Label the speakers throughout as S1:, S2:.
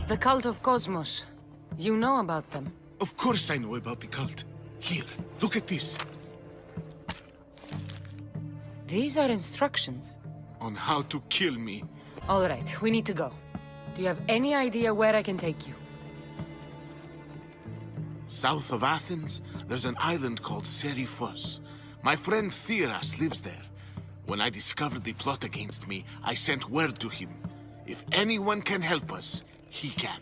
S1: The cult of Cosmos. You know about them?
S2: Of course I know about the cult. Here, look at this.
S1: These are instructions.
S2: On how to kill me.
S1: All right, we need to go. Do you have any idea where I can take you?
S2: South of Athens, there's an island called Seriphos. My friend Theras lives there. When I discovered the plot against me, I sent word to him. If anyone can help us, he can.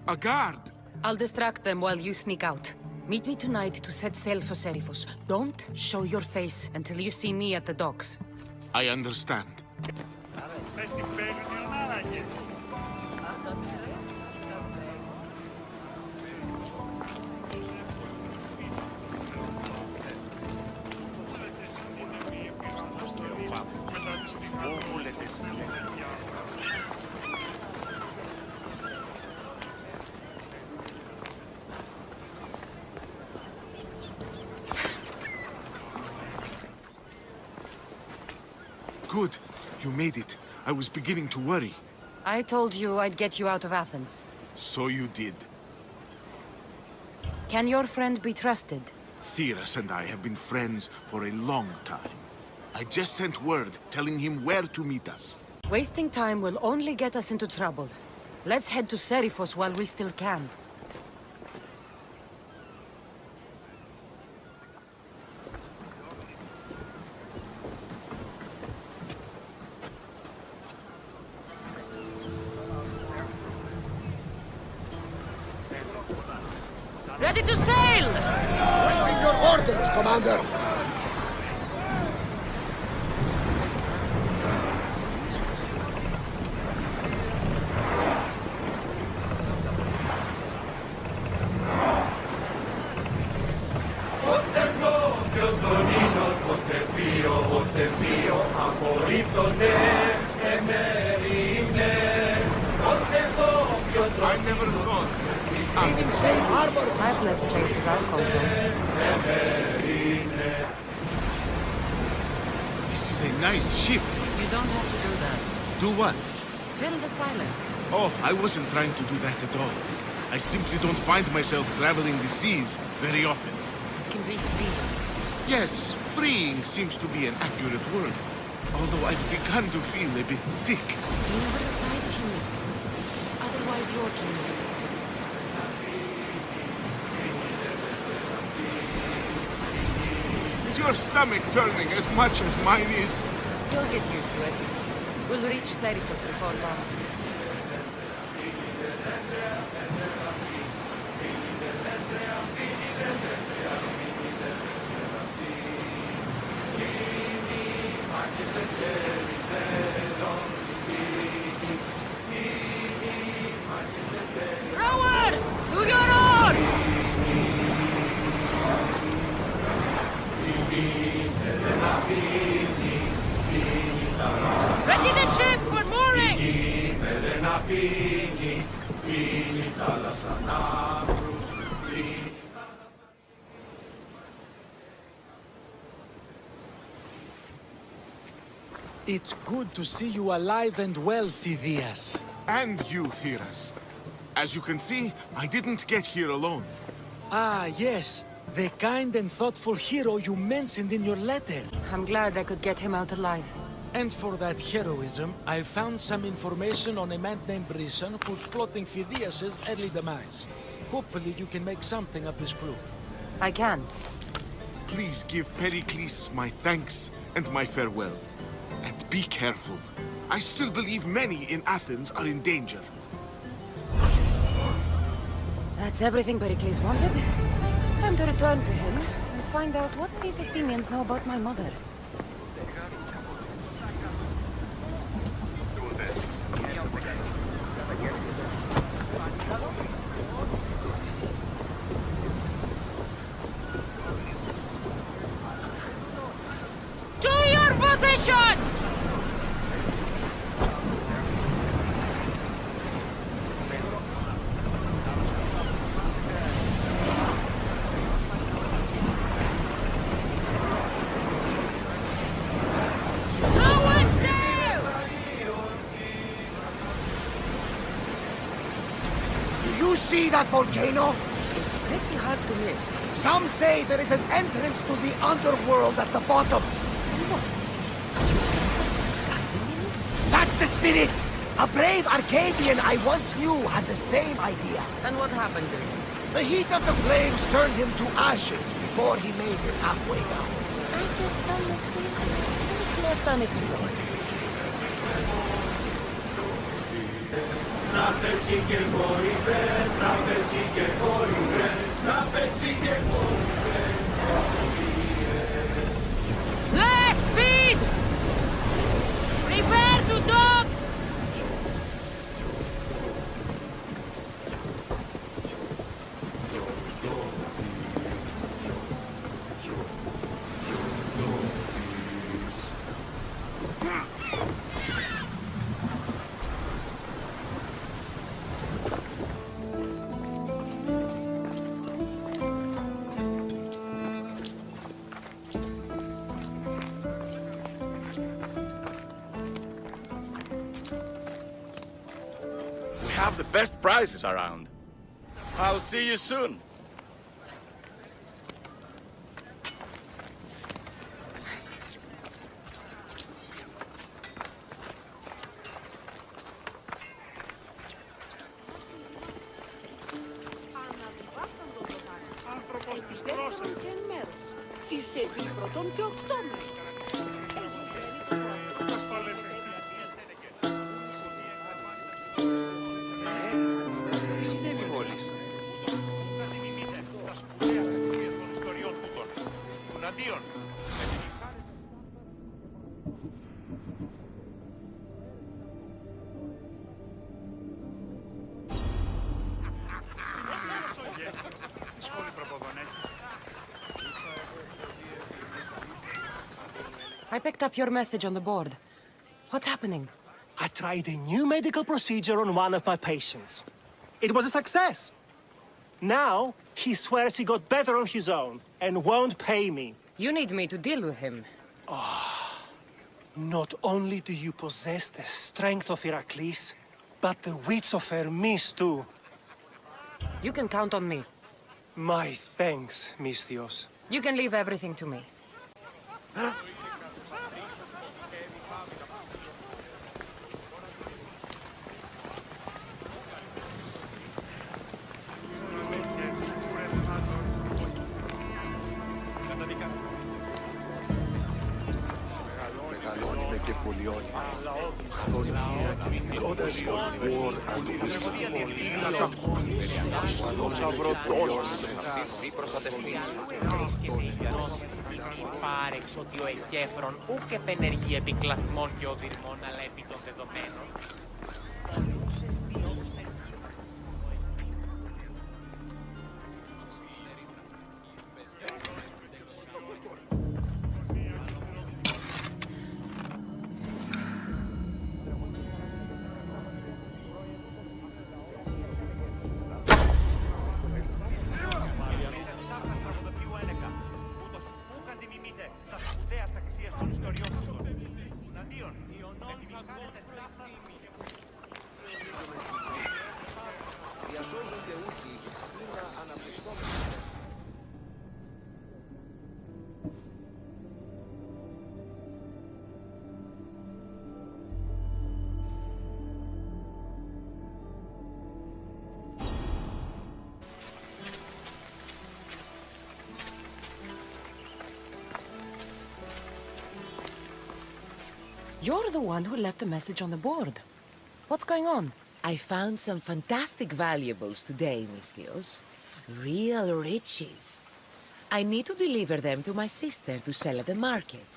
S2: A guard!
S1: I'll distract them while you sneak out. Meet me tonight to set sail for Seriphos. Don't show your face until you see me at the docks.
S2: I understand. Good. You made it. I was beginning to worry.
S1: I told you I'd get you out of Athens.
S2: So you did.
S1: Can your friend be trusted?
S2: Theras and I have been friends for a long time. I just sent word telling him where to meet us.
S1: Wasting time will only get us into trouble. Let's head to Seriphos while we still can. Ready to sail!
S3: Waiting your orders, Commander!
S2: I never thought.
S3: Leaving safe harbor!
S1: I've left places I've called home.
S2: This is a nice ship.
S1: You don't have to do that.
S2: Do what?
S1: Fill the silence.
S2: Oh, I wasn't trying to do that at all. I simply don't find myself traveling the seas very often.
S1: It can be freeing.
S2: Yes, freeing seems to be an accurate word. Although I've begun to feel a bit sick.
S1: You never decide if you need to. Otherwise, you're dreaming.
S2: Is your stomach turning as much as mine is?
S1: You'll get used to it. We'll reach Seriphos before long. Rowers! To your oars! Ready the ship for mooring!
S4: It's good to see you alive and well, Phidias.
S2: And you, Theras. As you can see, I didn't get here alone.
S4: Ah, yes. The kind and thoughtful hero you mentioned in your letter.
S1: I'm glad I could get him out alive.
S4: And for that heroism, I found some information on a man named Brisson who's plotting Phidias' early demise. Hopefully you can make something of this crew.
S1: I can.
S2: Please give Perikles my thanks and my farewell. And be careful. I still believe many in Athens are in danger.
S1: That's everything Perikles wanted. Time to return to him and find out what these Athenians know about my mother. To your positions!
S3: you see that volcano?
S1: It's pretty hard to miss.
S3: Some say there is an entrance to the underworld at the bottom. That's the spirit! A brave Arcadian I once knew had the same idea.
S1: And what happened to him?
S3: The heat of the flames turned him to ashes before he made it halfway down.
S1: I guess some mysteries is left unexplored. Less speed! Prepare to dock!
S5: Have the best prices around. I'll see you soon.
S1: I picked up your message on the board. What's happening?
S6: I tried a new medical procedure on one of my patients. It was a success. Now, he swears he got better on his own and won't pay me.
S1: You need me to deal with him.
S6: Not only do you possess the strength of Perikles, but the wits of Hermes too.
S1: You can count on me.
S6: My thanks, Misthios.
S1: You can leave everything to me.
S7: Πάρεξ ότι ο Εκέφρον ούκ επενεργεί επί κλαθμών και οδυρμών, αλλά επί των δεδομένων.
S1: You're the one who left a message on the board. What's going on?
S8: I found some fantastic valuables today, Misthios. Real riches. I need to deliver them to my sister to sell at the market.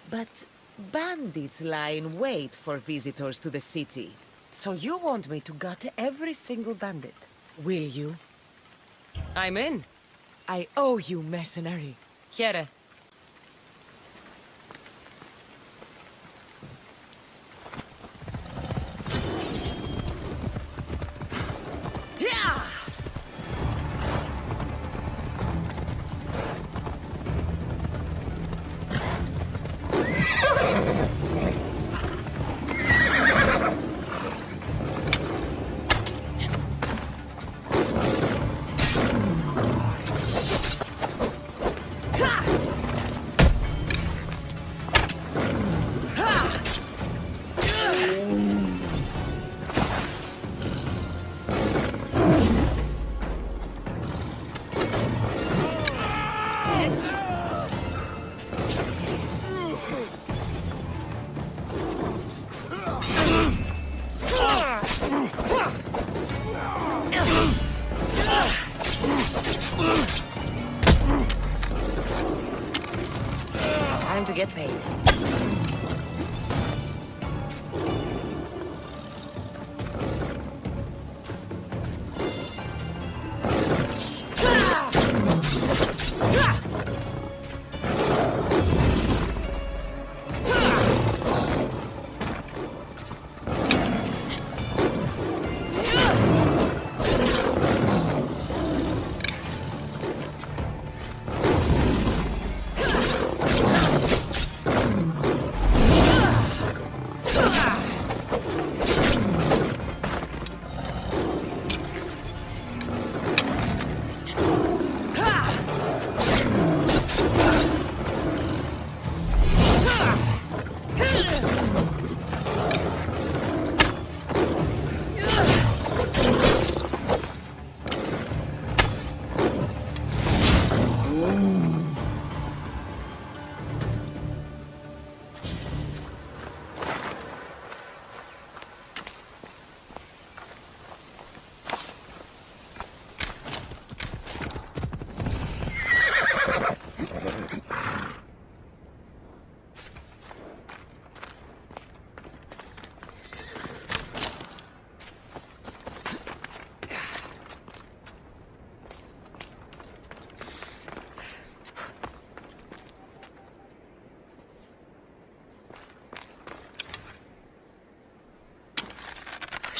S8: But bandits lie in wait for visitors to the city.
S1: So you want me to gut every single bandit?
S8: Will you?
S1: I'm in.
S8: I owe you, mercenary.
S1: Here.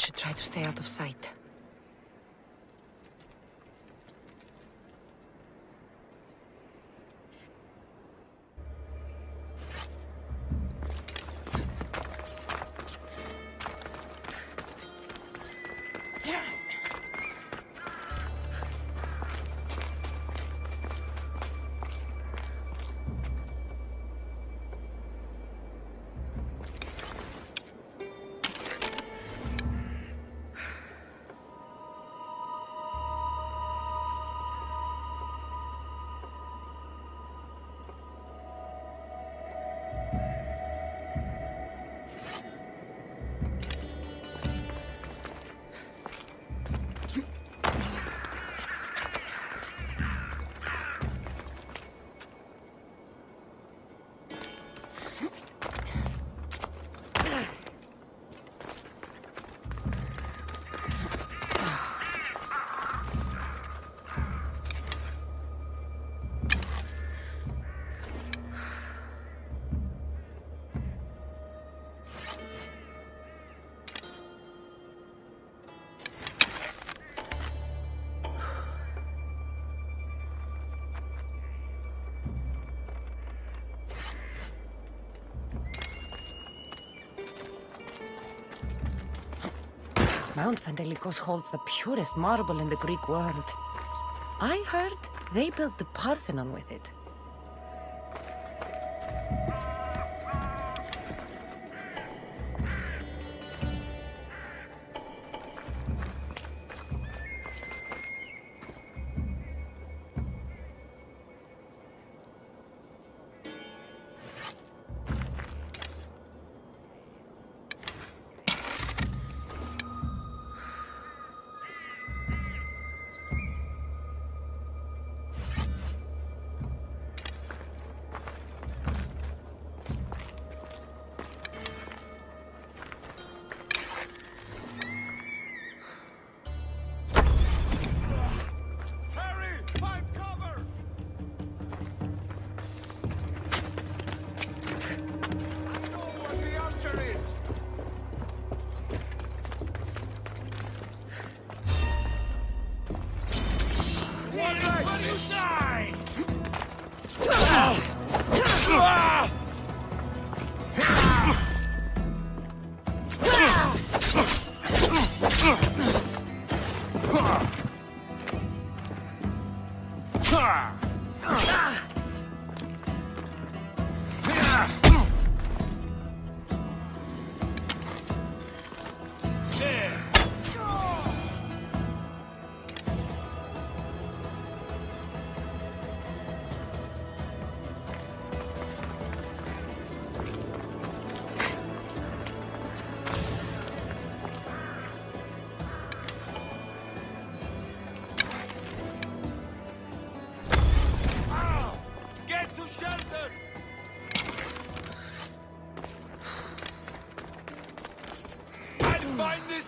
S1: should try to stay out of sight. Mount Pentelicos holds the purest marble in the Greek world. I heard they built the Parthenon with it.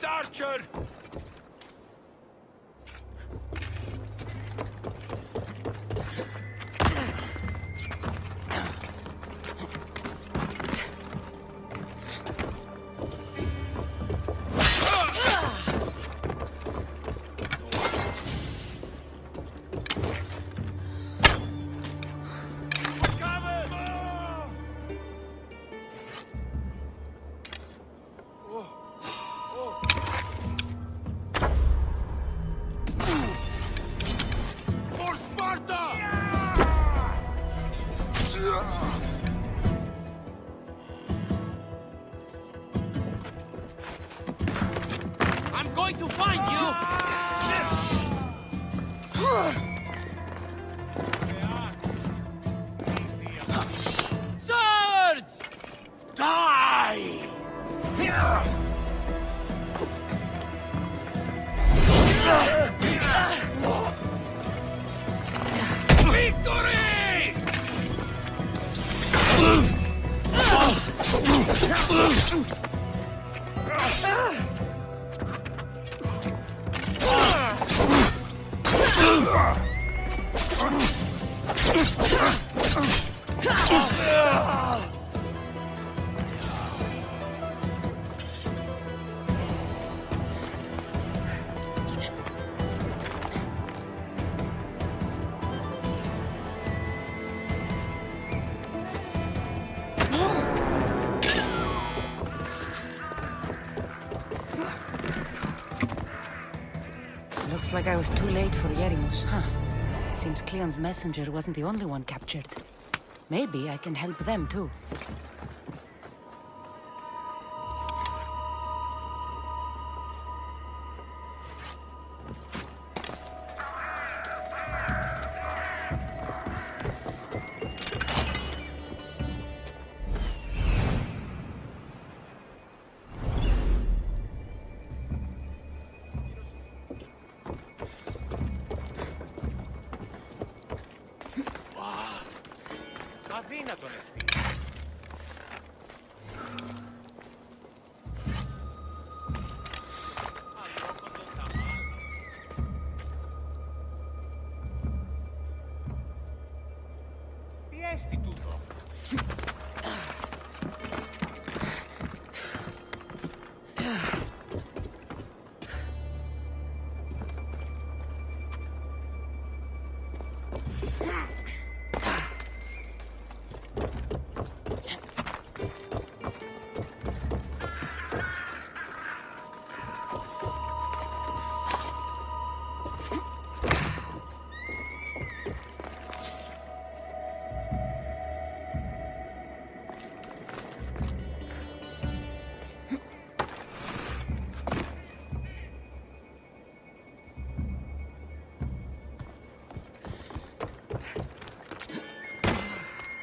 S5: Archer!
S4: I'm going to find you! Swords! Die! Victory!
S1: like I was too late for Yerimus, huh? Seems Kleon's messenger wasn't the only one captured. Maybe I can help them too.
S7: Αδύνατον εστί. Τι έστι τούτο?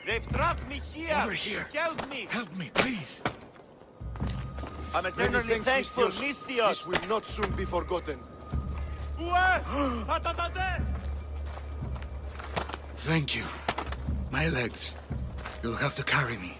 S7: They've trapped me here!
S9: Over here!
S7: Help me!
S9: Help me, please!
S7: I'm eternally thankful, Mystios!
S9: This will not soon be forgotten. Thank you. My legs. You'll have to carry me.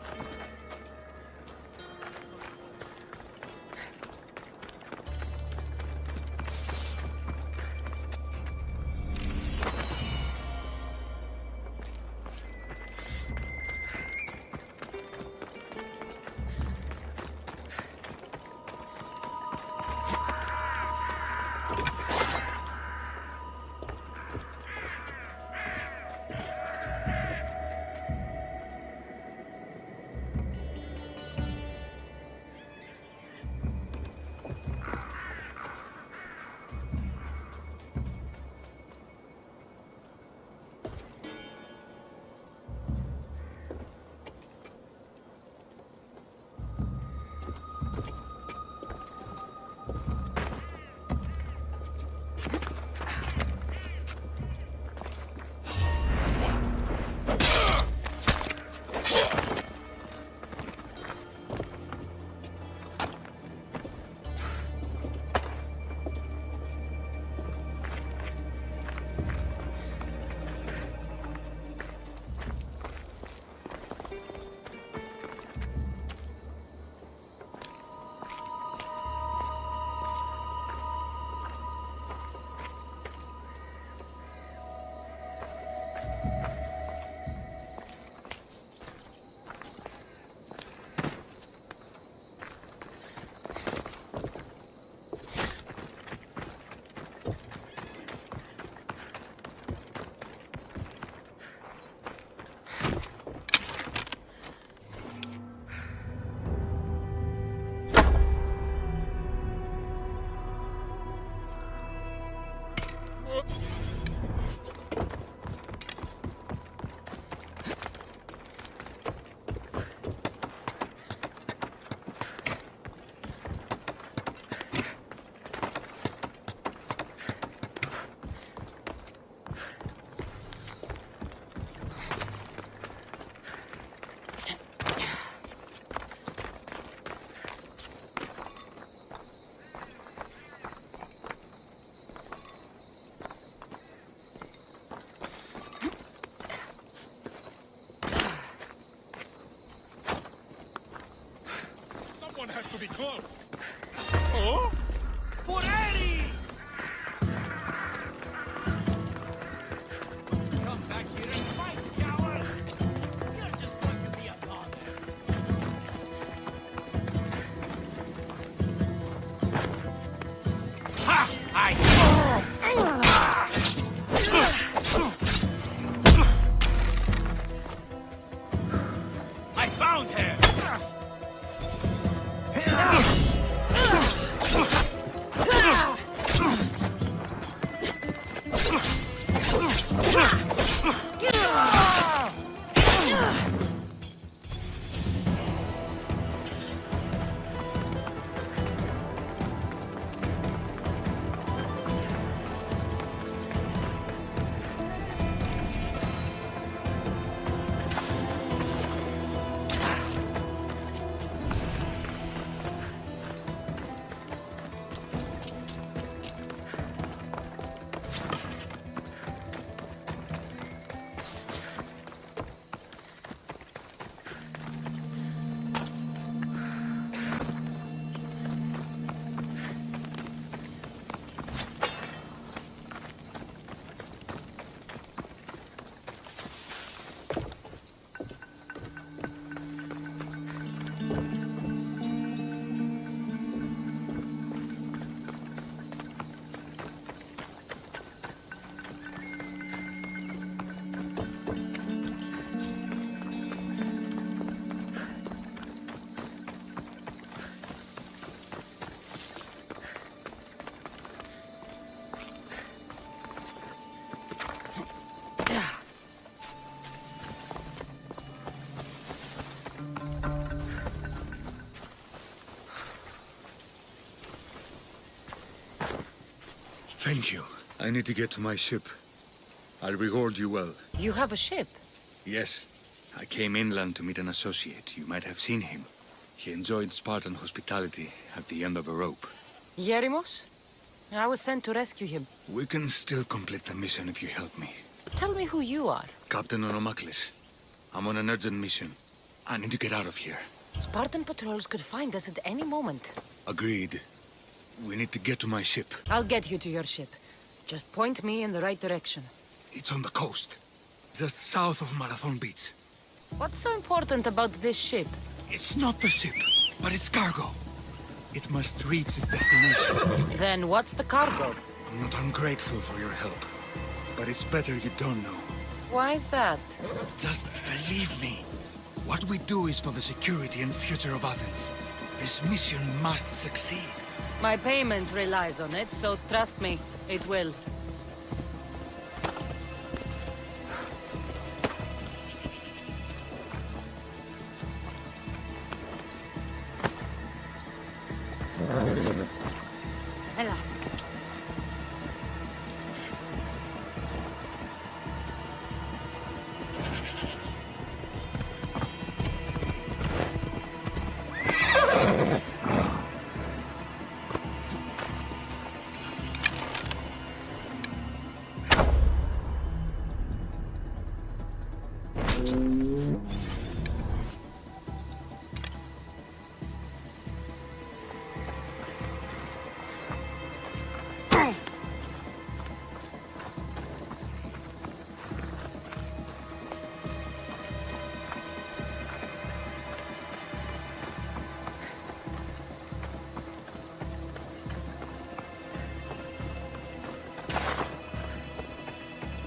S9: Has to be close. Oh?
S7: Perikles! Come back here and fight, coward! You're just going to be a bother. Ha! I found her!
S9: Thank you. I need to get to my ship. I'll reward you well.
S1: You have a ship?
S9: Yes. I came inland to meet an associate. You might have seen him. He enjoyed Spartan hospitality at the end of a rope.
S1: Yerimos? I was sent to rescue him.
S9: We can still complete the mission if you help me.
S1: Tell me who you are.
S9: Captain Onomaklis. I'm on an urgent mission. I need to get out of here.
S1: Spartan patrols could find us at any moment.
S9: Agreed. We need to get to my ship.
S1: I'll get you to your ship. Just point me in the right direction.
S9: It's on the coast. Just south of Marathon Beach.
S1: What's so important about this ship?
S9: It's not the ship, but it's cargo. It must reach its destination.
S1: Then what's the cargo?
S9: I'm not ungrateful for your help, but it's better you don't know.
S1: Why is that?
S9: Just believe me. What we do is for the security and future of Athens. This mission must succeed.
S1: My payment relies on it, so trust me, it will. Ella.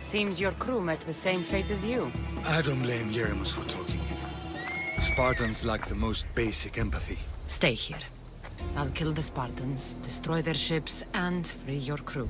S1: Seems your crew met the same fate as you.
S9: I don't blame Yeremus for talking. Spartans lack the most basic empathy.
S1: Stay here. I'll kill the Spartans, destroy their ships, and free your crew.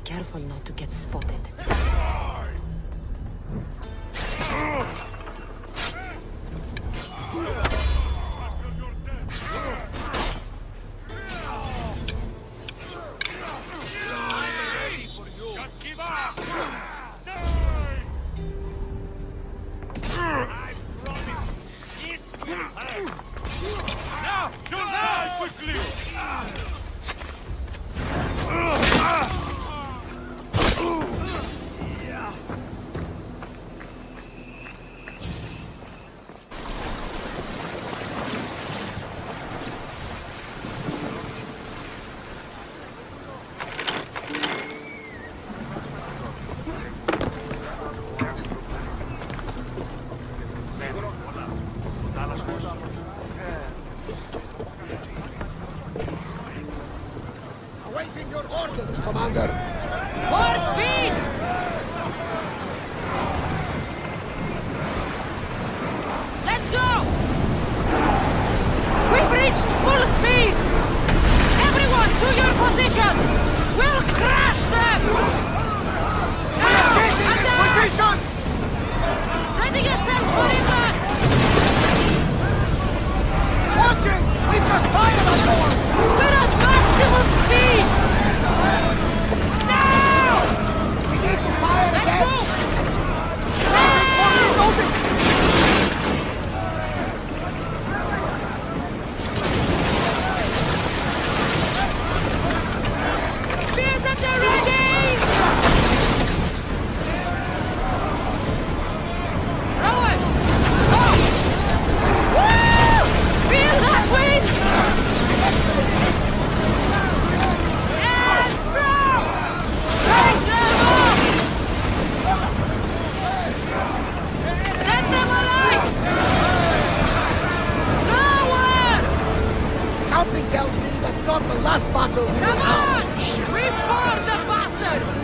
S1: Careful not to get spotted.
S3: Awaiting your orders, Commander.
S1: More speed! Let's go! We've reached full speed! Everyone to your positions! We'll crush them! Now! Attack!
S3: Position!
S1: Ready yourself for impact!
S3: Watching! We've got fire on board!
S1: We're at maximum speed! Now!
S3: We need to fire
S1: Let's
S3: again!
S1: go! Come on! We pour the bastards!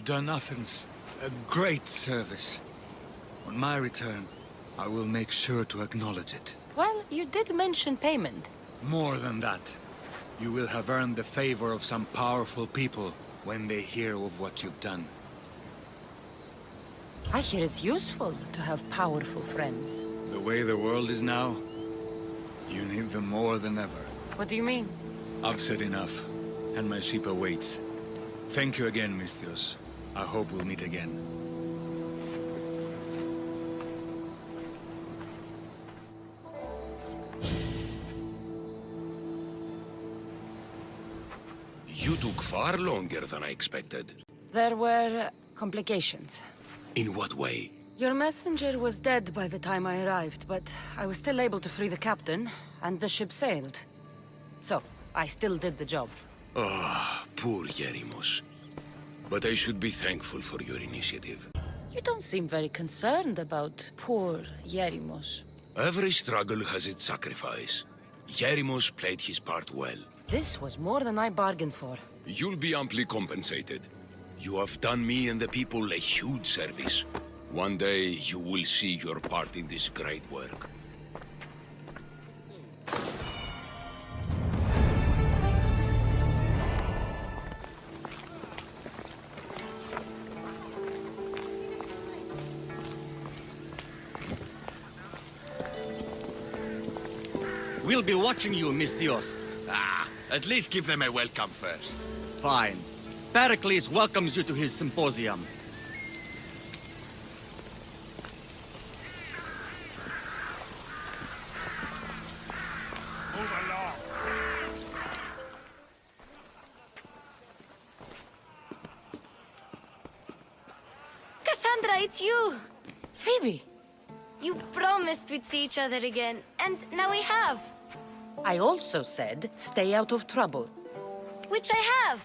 S9: Done Athens a great service. On my return, I will make sure to acknowledge it.
S1: Well, you did mention payment.
S9: More than that, you will have earned the favor of some powerful people when they hear of what you've done.
S1: I hear it's useful to have powerful friends.
S9: The way the world is now, you need them more than ever.
S1: What do you mean?
S9: I've said enough, and my ship awaits. Thank you again, Misthios. I hope we'll meet again.
S10: You took far longer than I expected.
S1: There were complications.
S10: In what way?
S1: Your messenger was dead by the time I arrived, but I was still able to free the captain, and the ship sailed. So, I still did the job.
S10: Ah, poor Yerimos. But I should be thankful for your initiative.
S1: You don't seem very concerned about poor Yerimos.
S10: Every struggle has its sacrifice. Yerimos played his part well.
S1: This was more than I bargained for.
S10: You'll be amply compensated. You have done me and the people a huge service. One day you will see your part in this great work.
S11: We'll be watching you, Misthios.
S10: At least give them a welcome first.
S11: Fine. Perikles welcomes you to his Symposium.
S12: Kassandra, it's you!
S1: Phoebe!
S12: You promised we'd see each other again, and now we have.
S1: I also said, stay out of trouble.
S12: Which I have.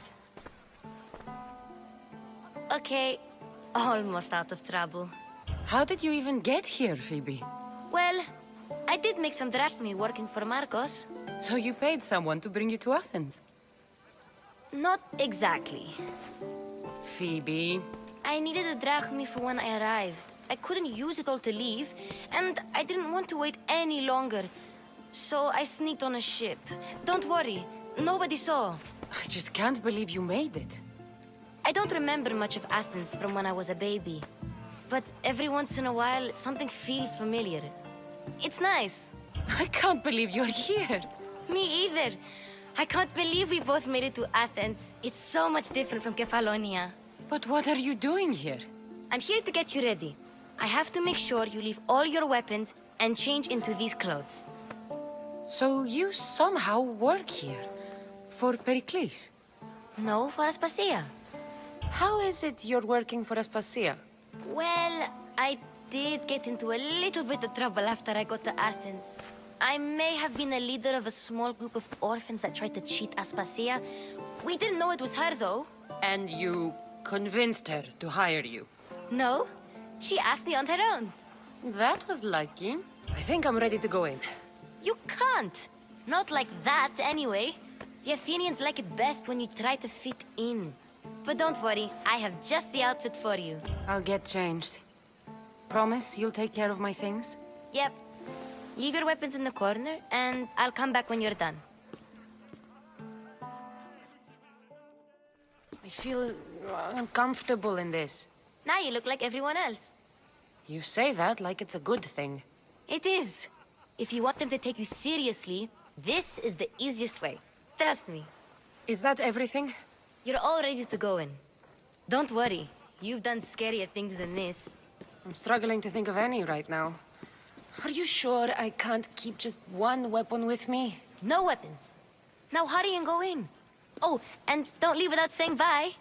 S12: Okay, almost out of trouble.
S1: How did you even get here, Phoebe?
S12: Well, I did make some drachmae working for Marcos.
S1: So you paid someone to bring you to Athens?
S12: Not exactly.
S1: Phoebe.
S12: I needed a drachmi for when I arrived. I couldn't use it all to leave, and I didn't want to wait any longer. So I sneaked on a ship. Don't worry, nobody saw.
S1: I just can't believe you made it.
S12: I don't remember much of Athens from when I was a baby. But every once in a while, something feels familiar. It's nice.
S1: I can't believe you're here.
S12: Me either. I can't believe we both made it to Athens. It's so much different from Kefalonia.
S1: But what are you doing here?
S12: I'm here to get you ready. I have to make sure you leave all your weapons and change into these clothes.
S1: So you somehow work here? For Perikles?
S12: No, for Aspasia.
S1: How is it you're working for Aspasia?
S12: Well, I did get into a little bit of trouble after I got to Athens. I may have been a leader of a small group of orphans that tried to cheat Aspasia. We didn't know it was her, though.
S1: And you convinced her to hire you?
S12: No, she asked me on her own.
S1: That was lucky. I think I'm ready to go in.
S12: You can't. Not like that, anyway. The Athenians like it best when you try to fit in. But don't worry, I have just the outfit for you.
S1: I'll get changed. Promise you'll take care of my things?
S12: Yep. Leave your weapons in the corner, and I'll come back when you're done.
S1: I feel uncomfortable in this.
S12: Now you look like everyone else.
S1: You say that like it's a good thing.
S12: It is. If you want them to take you seriously, this is the easiest way. Trust me.
S1: Is that everything?
S12: You're all ready to go in. Don't worry. You've done scarier things than this.
S1: I'm struggling to think of any right now. Are you sure I can't keep just one weapon with me?
S12: No weapons. Now hurry and go in. Oh, and don't leave without saying bye.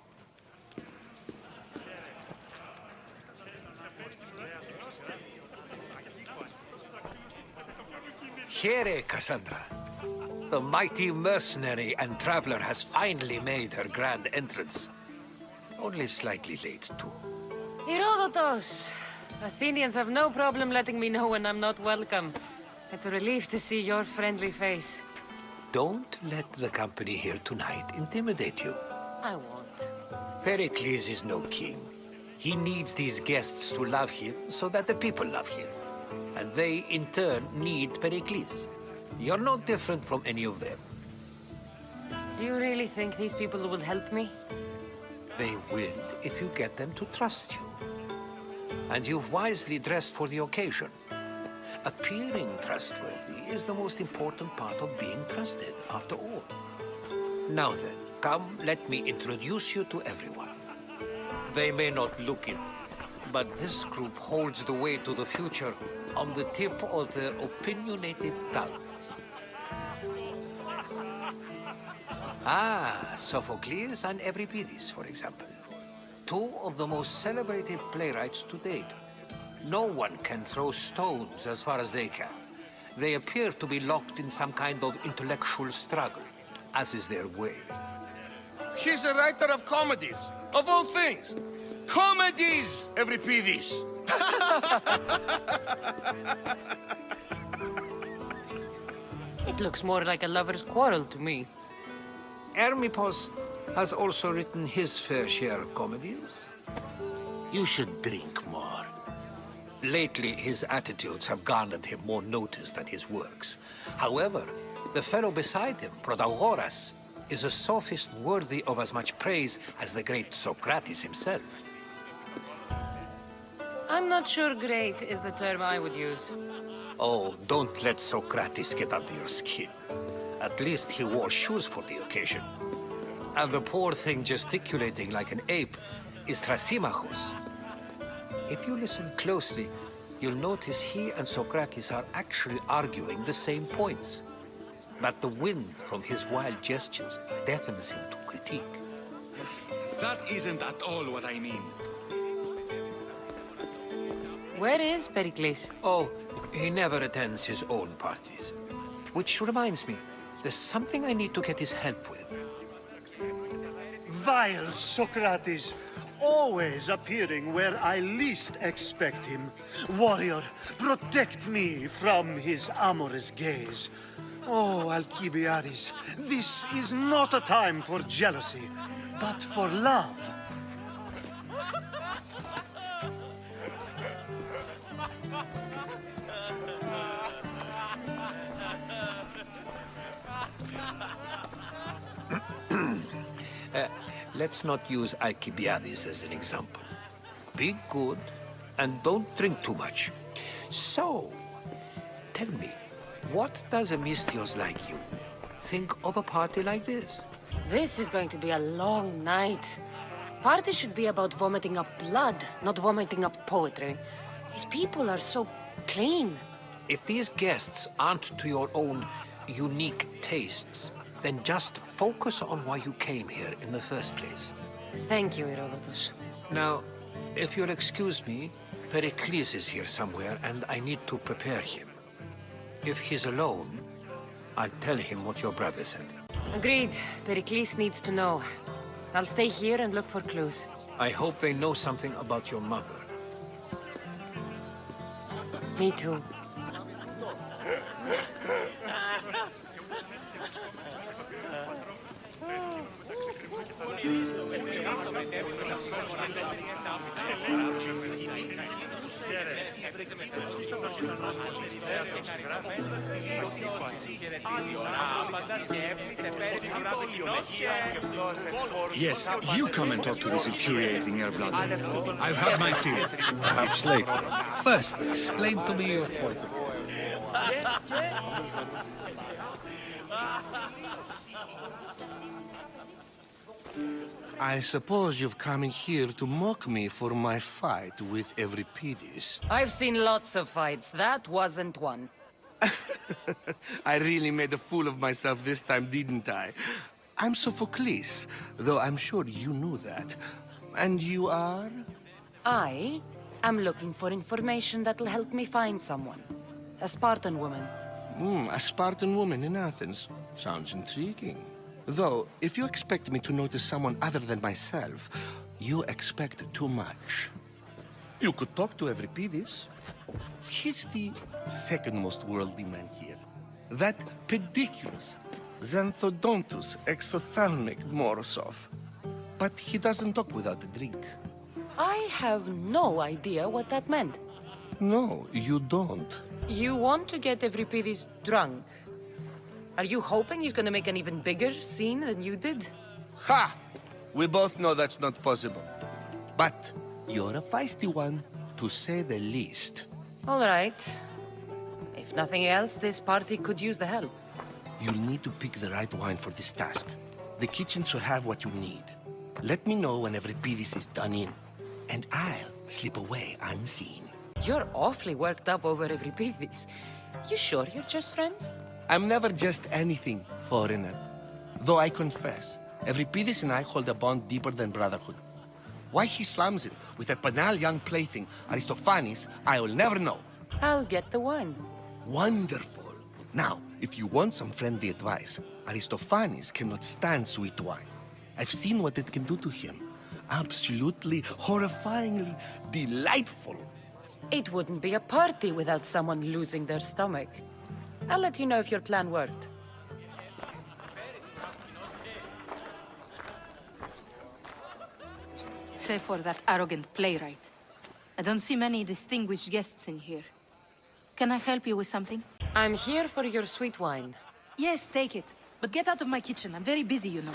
S13: Here, Kassandra. The mighty mercenary and traveler has finally made her grand entrance. Only slightly late, too.
S1: Herodotos! Athenians have no problem letting me know when I'm not welcome. It's a relief to see your friendly face.
S13: Don't let the company here tonight intimidate you.
S1: I won't.
S13: Pericles is no king. He needs these guests to love him so that the people love him. And they, in turn, need Pericles. You're no different from any of them.
S1: Do you really think these people will help me?
S13: They will if you get them to trust you. And you've wisely dressed for the occasion. Appearing trustworthy is the most important part of being trusted, after all. Now then, come, let me introduce you to everyone. They may not look it, but this group holds the way to the future on the tip of their opinionated tongues. Ah, Sophocles and Euripides, for example. Two of the most celebrated playwrights to date. No one can throw stones as far as they can. They appear to be locked in some kind of intellectual struggle, as is their way.
S10: He's a writer of comedies, of all things. Comedies, Euripides.
S1: It looks more like a lover's quarrel to me.
S13: Hermippos has also written his fair share of comedies.
S2: You should drink more.
S13: Lately, his attitudes have garnered him more notice than his works. However, the fellow beside him, Protagoras, is a sophist worthy of as much praise as the great Socrates himself.
S1: I'm not sure great is the term I would use.
S13: Oh, don't let Socrates get under your skin. At least he wore shoes for the occasion. And the poor thing gesticulating like an ape is Thrasymachus. If you listen closely, you'll notice he and Socrates are actually arguing the same points. But the wind from his wild gestures deafens him to critique.
S9: That isn't at all what I mean.
S1: Where is Pericles?
S13: Oh, he never attends his own parties. Which reminds me, there's something I need to get his help with.
S14: Vile Socrates, always appearing where I least expect him. Warrior, protect me from his amorous gaze. Oh, Alcibiades, this is not a time for jealousy, but for love.
S13: Let's not use Alcibiades as an example. Be good and don't drink too much. So, tell me, what does a Misthios like you think of a party like this?
S1: This is going to be a long night. Party should be about vomiting up blood, not vomiting up poetry. These people are so clean.
S13: If these guests aren't to your own unique tastes, then just focus on why you came here in the first place.
S1: Thank you, Herodotus.
S13: Now, if you'll excuse me, Perikles is here somewhere, and I need to prepare him. If he's alone, I'll tell him what your brother said.
S1: Agreed. Perikles needs to know. I'll stay here and look for clues.
S13: I hope they know something about your mother.
S1: Me too.
S9: Yes, you come and talk to this infuriating airblooder. I've had my fill.
S13: Perhaps later. First, explain to me your point of view.
S15: I suppose you've come in here to mock me for my fight with Euripides.
S1: I've seen lots of fights. That wasn't one.
S15: I really made a fool of myself this time, didn't I? I'm Sophocles, though I'm sure you knew that. And you are?
S1: I am looking for information that'll help me find someone. A Spartan woman.
S15: A Spartan woman in Athens. Sounds intriguing. Though, if you expect me to notice someone other than myself, you expect too much. You could talk to Euripides. He's the second most worldly man here. That pediculous, xanthodontus exothalmic Morosov. But he doesn't talk without a drink.
S1: I have no idea what that meant.
S15: No, you don't.
S1: You want to get Euripides drunk? Are you hoping he's gonna make an even bigger scene than you did?
S15: Ha! We both know that's not possible. But you're a feisty one, to say the least.
S1: All right. If nothing else, this party could use the help.
S15: You'll need to pick the right wine for this task. The kitchen should have what you need. Let me know when Euripides is done in, and I'll slip away unseen.
S1: You're awfully worked up over Euripides. You sure you're just friends?
S15: I'm never just anything, foreigner. Though I confess, Euripides and I hold a bond deeper than brotherhood. Why he slams it with a banal young plaything, Aristophanes, I will never know.
S1: I'll get the wine.
S15: Wonderful. Now, if you want some friendly advice, Aristophanes cannot stand sweet wine. I've seen what it can do to him. Absolutely, horrifyingly delightful.
S1: It wouldn't be a party without someone losing their stomach. I'll let you know if your plan worked.
S16: Save for that arrogant playwright. I don't see many distinguished guests in here. Can I help you with something?
S1: I'm here for your sweet wine.
S16: Yes, take it. But get out of my kitchen. I'm very busy, you know.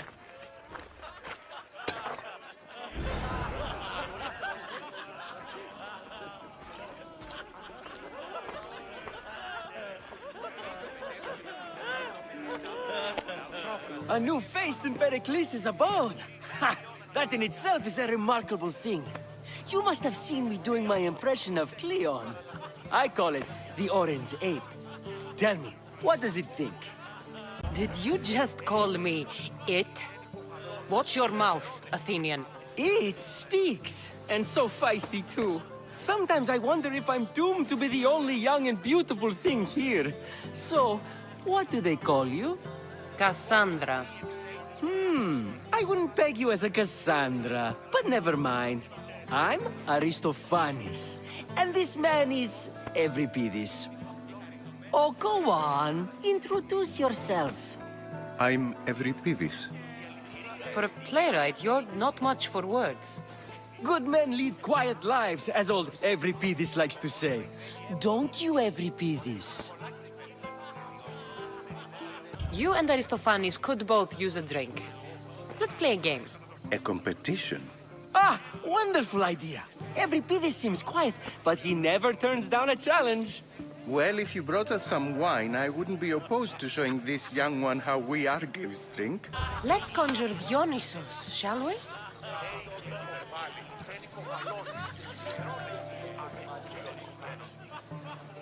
S17: A new face in Perikles' abode! Ha! That in itself is a remarkable thing. You must have seen me doing my impression of Kleon. I call it the Orange Ape. Tell me, what does it think?
S1: Did you just call me it? Watch your mouth, Athenian.
S17: It speaks, and so feisty too. Sometimes I wonder if I'm doomed to be the only young and beautiful thing here. So, what do they call you?
S1: Kassandra.
S17: I wouldn't peg you as a Kassandra, but never mind. I'm Aristophanes, and this man is Euripides. Oh, go on. Introduce yourself.
S15: I'm Evripidis.
S1: For a playwright, you're not much for words.
S17: Good men lead quiet lives, as old Evripidis likes to say. Don't you, Evripidis?
S1: You and Aristophanes could both use a drink. Let's play a game.
S15: A competition?
S17: Ah, wonderful idea. Evripidis seems quiet, but he never turns down a challenge.
S15: Well, if you brought us some wine, I wouldn't be opposed to showing this young one how we Argives drink.
S1: Let's conjure Dionysos, shall we?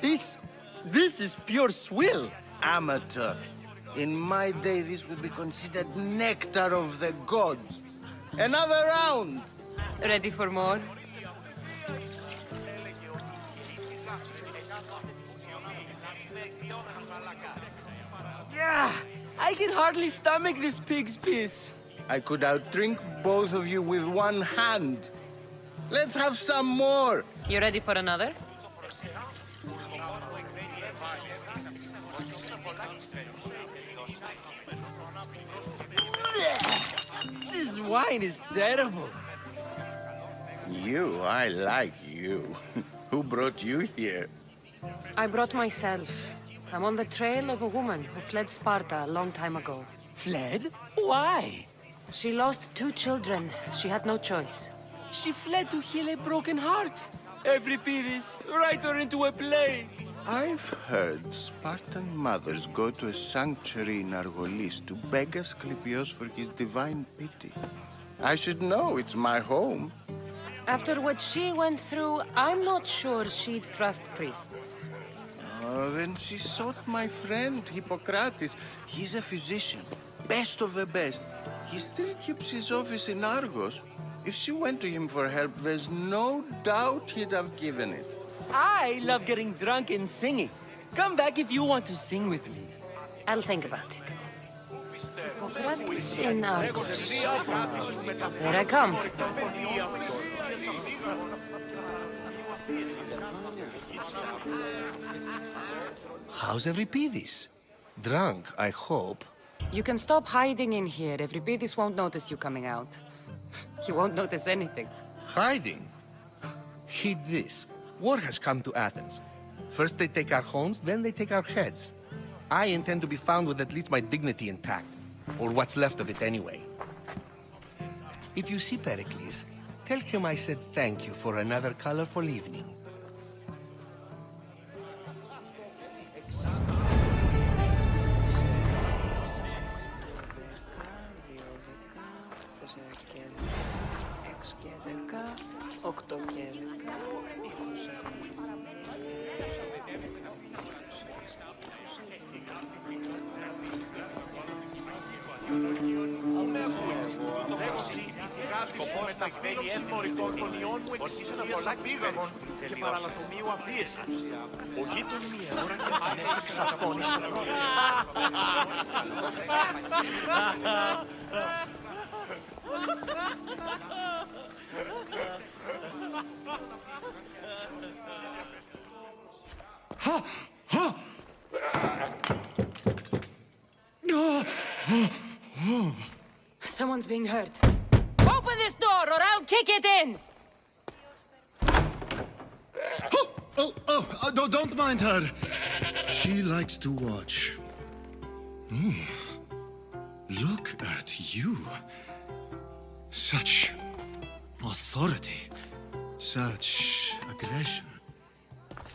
S17: This is pure swill.
S15: Amateur. In my day, this would be considered nectar of the gods. Another round!
S1: Ready for more?
S17: Yeah, I can hardly stomach this pig's piss.
S15: I could outdrink both of you with one hand. Let's have some more!
S1: You ready for another?
S17: This wine is terrible.
S15: I like you. Who brought you here?
S1: I brought myself. I'm on the trail of a woman who fled Sparta a long time ago.
S17: Fled? Why?
S1: She lost 2 children. She had no choice.
S17: She fled to heal a broken heart. Evripidis, write her into a play.
S15: I've heard Spartan mothers go to a sanctuary in Argolis to beg Asclepios for his divine pity. I should know, it's my home.
S1: After what she went through, I'm not sure she'd trust priests.
S15: Oh, then she sought my friend, Hippocrates. He's a physician, best of the best. He still keeps his office in Argos. If she went to him for help, there's no doubt he'd have given it.
S17: I love getting drunk and singing. Come back if you want to sing with me.
S1: I'll think about it. Hippocrates in Argos. Here I come.
S13: How's Evripidis? Drunk, I hope.
S1: You can stop hiding in here. Evripidis won't notice you coming out. He won't notice anything.
S13: Hiding? Heed this. War has come to Athens. First they take our homes, then they take our heads. I intend to be found with at least my dignity intact. Or what's left of it anyway. If you see Perikles, tell him I said thank you for another colorful evening.
S3: Σκοπός με τα εκβέλη έμμορικών των ιών μου εξηγίας απίγαγων και παραλατομείου αφίεσας. Ο γείτον μία ώρα και αμέσως εξαφώνει στο πρώτο.
S1: Someone's being hurt. Open this door or I'll kick it in!
S14: Don't mind her. She likes to watch. Look at you. Such authority. Such aggression.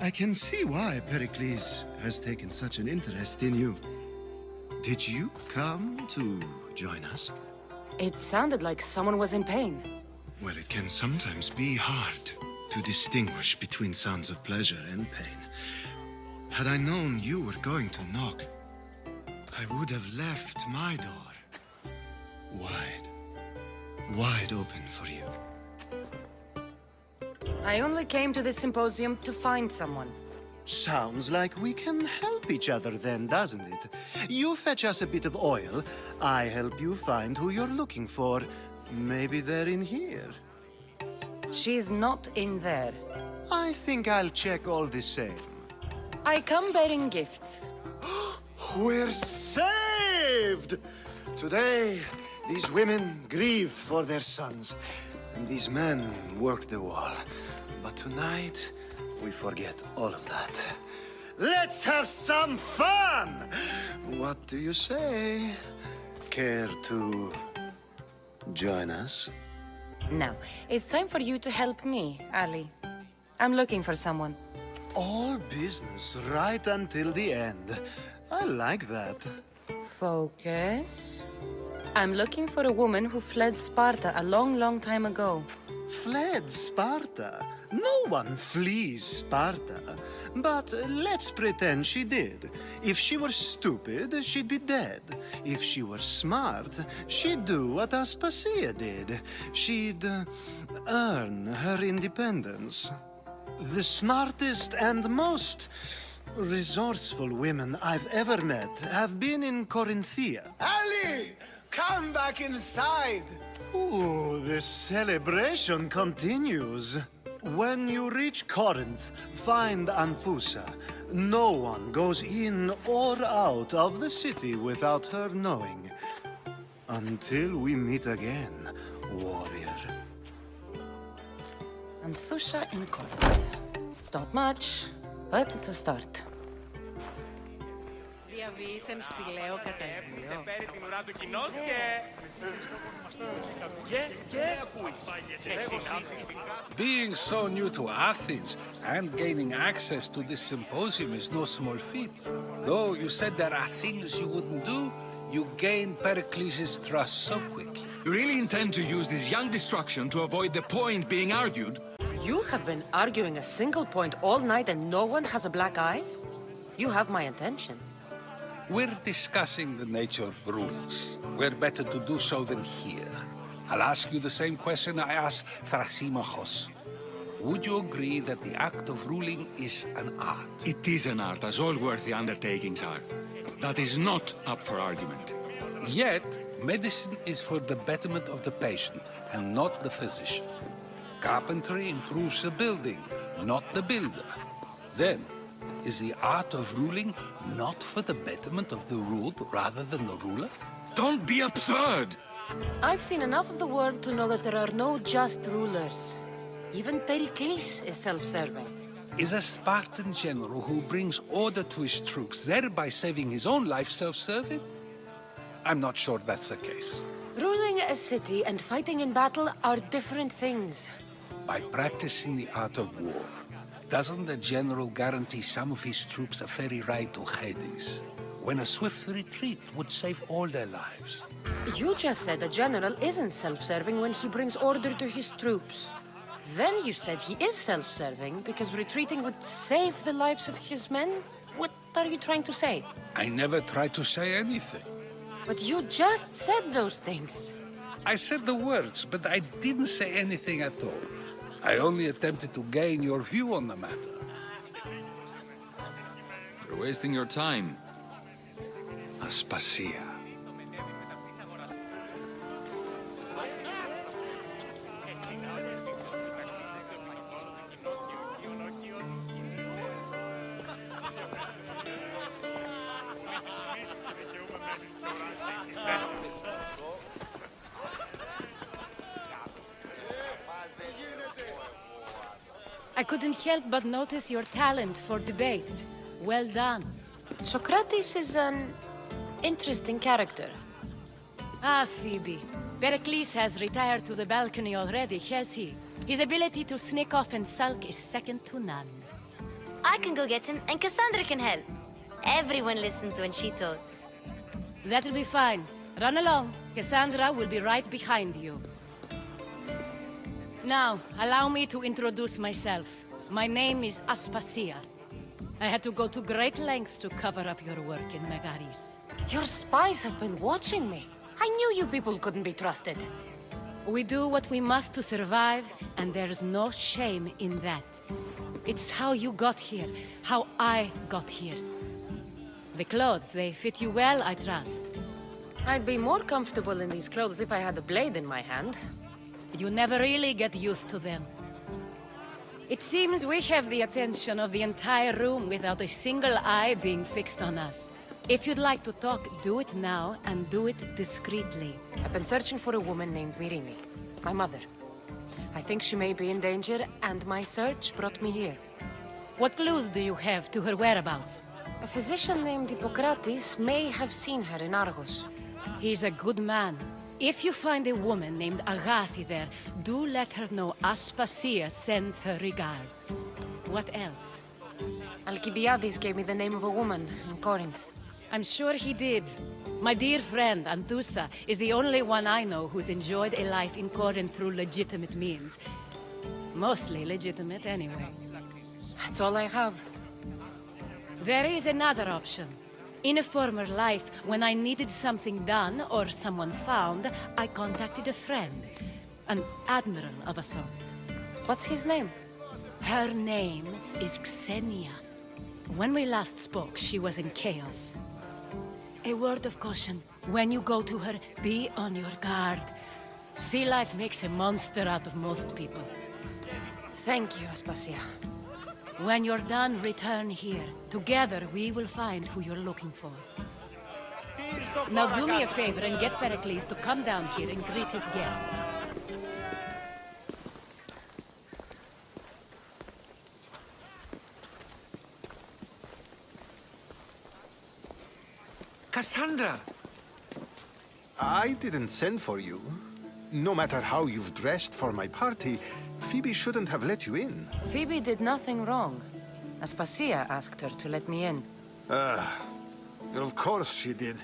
S14: I can see why Pericles has taken such an interest in you. Did you come to join us?
S1: It sounded like someone was in pain.
S14: Well, it can sometimes be hard to distinguish between sounds of pleasure and pain. Had I known you were going to knock, I would have left my door wide open for you.
S1: I only came to the Symposium to find someone.
S14: Sounds like we can help each other then, doesn't it? You fetch us a bit of oil, I help you find who you're looking for. Maybe they're in here.
S1: She's not in there.
S14: I think I'll check all the same.
S1: I come bearing gifts.
S18: We're saved! Today, these women grieved for their sons, and these men worked the wall. But tonight, we forget all of that. Let's have some fun! What do you say? Care to join us?
S1: Now, it's time for you to help me, Ali. I'm looking for someone.
S18: All business right until the end. I like that.
S1: Focus. I'm looking for a woman who fled Sparta a long, long time ago.
S18: Fled Sparta? No one flees Sparta. But let's pretend she did. If she were stupid, she'd be dead. If she were smart, she'd do what Aspasia did. She'd earn her independence. The smartest and most resourceful women I've ever met have been in Corinthia. Ali! Come back inside! Ooh, the celebration continues. When you reach Corinth, find Anthusa. No one goes in or out of the city without her knowing. Until we meet again, warrior.
S1: Anthusa in Corinth. It's not much, but it's a start.
S7: Διαβίησεν σπηλαίο κατά δύο. Φέρει την ουρά του κοινός
S13: Being so new to Athens and gaining access to this symposium is no small feat. Though you said there are things you wouldn't do, you gained Perikles' trust so quickly.
S9: You really intend to use this young destruction to avoid the point being argued?
S1: You have been arguing a single point all night and no one has a black eye? You have my attention.
S13: We're discussing the nature of rulers. We're better to do so than here. I'll ask you the same question I asked Thrasymachos. Would you agree that the act of ruling is an art?
S9: It is an art, as all worthy undertakings are. That is not up for argument.
S13: Yet, medicine is for the betterment of the patient and not the physician. Carpentry improves the building, not the builder. Then, is the art of ruling not for the betterment of the ruled rather than the ruler?
S9: Don't be absurd!
S1: I've seen enough of the world to know that there are no just rulers. Even Perikles is self-serving.
S13: Is a Spartan general who brings order to his troops, thereby saving his own life, self-serving? I'm not sure that's the case.
S1: Ruling a city and fighting in battle are different things.
S13: By practicing the art of war, doesn't the general guarantee some of his troops a ferry ride to Hades, when a swift retreat would save all their lives?
S1: You just said a general isn't self-serving when he brings order to his troops. Then you said he is self-serving because retreating would save the lives of his men? What are you trying to say?
S13: I never tried to say anything.
S1: But you just said those things.
S13: I said the words, but I didn't say anything at all. I only attempted to gain your view on the matter.
S9: You're wasting your time.
S13: Aspasia.
S16: I couldn't help but notice your talent for debate. Well done.
S1: Socrates is an interesting character.
S16: Ah, Phoebe. Pericles has retired to the balcony already, has he? His ability to sneak off and sulk is second to none.
S12: I can go get him, and Kassandra can help. Everyone listens when she talks.
S16: That'll be fine. Run along. Kassandra will be right behind you. Now, allow me to introduce myself. My name is Aspasia. I had to go to great lengths to cover up your work in Megaris.
S1: Your spies have been watching me. I knew you people couldn't be trusted.
S16: We do what we must to survive, and there's no shame in that. It's how you got here, how I got here. The clothes, they fit you well, I trust.
S1: I'd be more comfortable in these clothes if I had a blade in my hand.
S16: You never really get used to them. It seems we have the attention of the entire room without a single eye being fixed on us. If you'd like to talk, do it now, and do it discreetly.
S1: I've been searching for a woman named Mirimi, my mother. I think she may be in danger, and my search brought me here.
S16: What clues do you have to her whereabouts?
S1: A physician named Hippocrates may have seen her in Argos.
S16: He's a good man. If you find a woman named Agathi there, do let her know Aspasia sends her regards. What else?
S1: Alcibiades gave me the name of a woman in Corinth.
S16: I'm sure he did. My dear friend, Anthusa, is the only one I know who's enjoyed a life in Corinth through legitimate means. Mostly legitimate, anyway.
S1: That's all I have.
S16: There is another option. In a former life, when I needed something done or someone found, I contacted a friend. An admiral of a sort.
S1: What's his name?
S16: Her name is Xenia. When we last spoke, she was in chaos. A word of caution. When you go to her, be on your guard. Sea life makes a monster out of most people.
S1: Thank you, Aspasia.
S16: When you're done, return here. Together, we will find who you're looking for. Now do me a favor and get Perikles to come down here and greet his guests.
S13: Kassandra!
S18: I didn't send for you. No matter how you've dressed for my party, Phoebe shouldn't have let you in.
S1: Phoebe did nothing wrong. Aspasia asked her to let me in.
S18: Of course she did.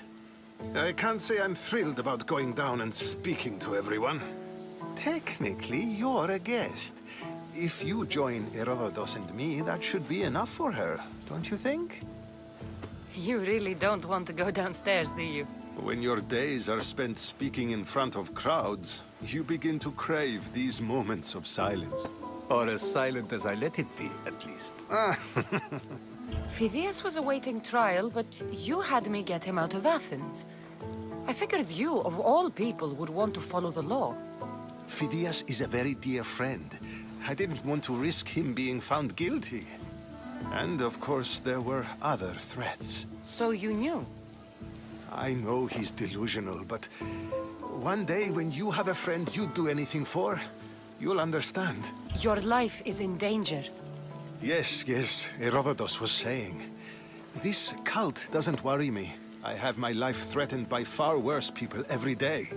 S18: I can't say I'm thrilled about going down and speaking to everyone. Technically, you're a guest. If you join Herodotus and me, that should be enough for her, don't you think?
S1: You really don't want to go downstairs, do you?
S18: When your days are spent speaking in front of crowds, you begin to crave these moments of silence.
S13: Or as silent as I let it be, at least.
S1: Phidias was awaiting trial, but you had me get him out of Athens. I figured you, of all people, would want to follow the law.
S18: Phidias is a very dear friend. I didn't want to risk him being found guilty. And, of course, there were other threats.
S1: So you knew?
S18: I know he's delusional, but one day when you have a friend you'd do anything for, you'll understand.
S1: Your life is in danger.
S18: Yes, Herodotus was saying. This cult doesn't worry me. I have my life threatened by far worse people every day.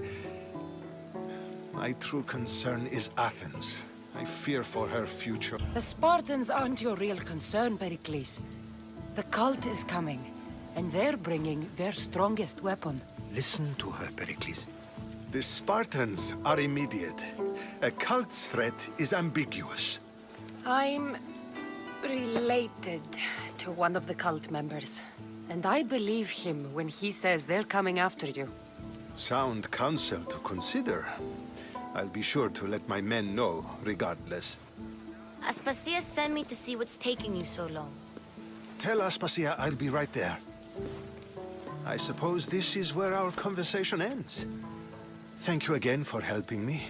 S18: My true concern is Athens. I fear for her future.
S1: The Spartans aren't your real concern, Pericles. The cult is coming, and they're bringing their strongest weapon.
S13: Listen to her, Perikles.
S18: The Spartans are immediate. A cult's threat is ambiguous.
S1: I'm related to one of the cult members, and I believe him when he says they're coming after you.
S18: Sound counsel to consider. I'll be sure to let my men know, regardless.
S12: Aspasia sent me to see what's taking you so long.
S18: Tell Aspasia I'll be right there. I suppose this is where our conversation ends. Thank you again for helping me.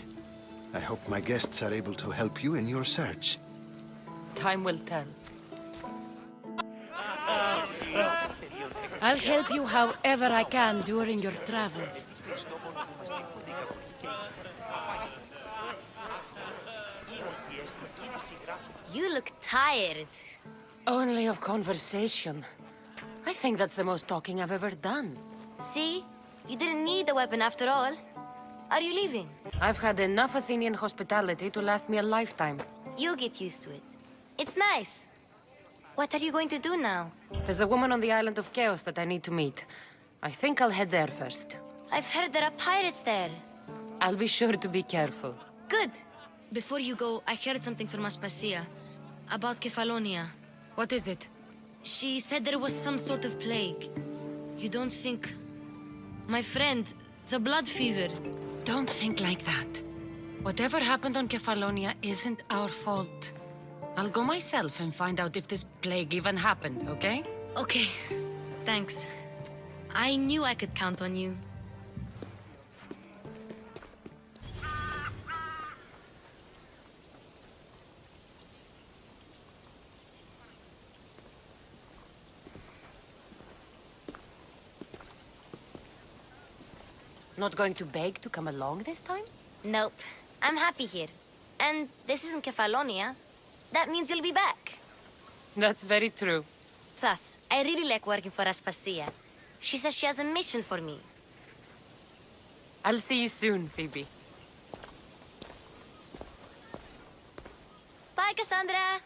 S18: I hope my guests are able to help you in your search.
S1: Time will tell.
S16: I'll help you however I can during your travels.
S12: You look tired.
S1: Only of conversation. I think that's the most talking I've ever done.
S12: See? You didn't need the weapon after all. Are you leaving?
S1: I've had enough Athenian hospitality to last me a lifetime.
S12: You get used to it. It's nice. What are you going to do now?
S1: There's a woman on the island of Chaos that I need to meet. I think I'll head there first.
S12: I've heard there are pirates there.
S1: I'll be sure to be careful.
S12: Good. Before you go, I heard something from Aspasia. About Kefalonia.
S1: What is it?
S12: She said there was some sort of plague. You don't think... My friend, the blood fever.
S1: Don't think like that. Whatever happened on Kefalonia isn't our fault. I'll go myself and find out if this plague even happened, okay?
S12: Okay. Thanks. I knew I could count on you.
S1: Not going to beg to come along this time?
S12: Nope. I'm happy here. And this isn't Kefalonia. That means you'll be back.
S1: That's very true.
S12: Plus, I really like working for Aspasia. She says she has a mission for me.
S1: I'll see you soon, Phoebe.
S12: Bye, Kassandra!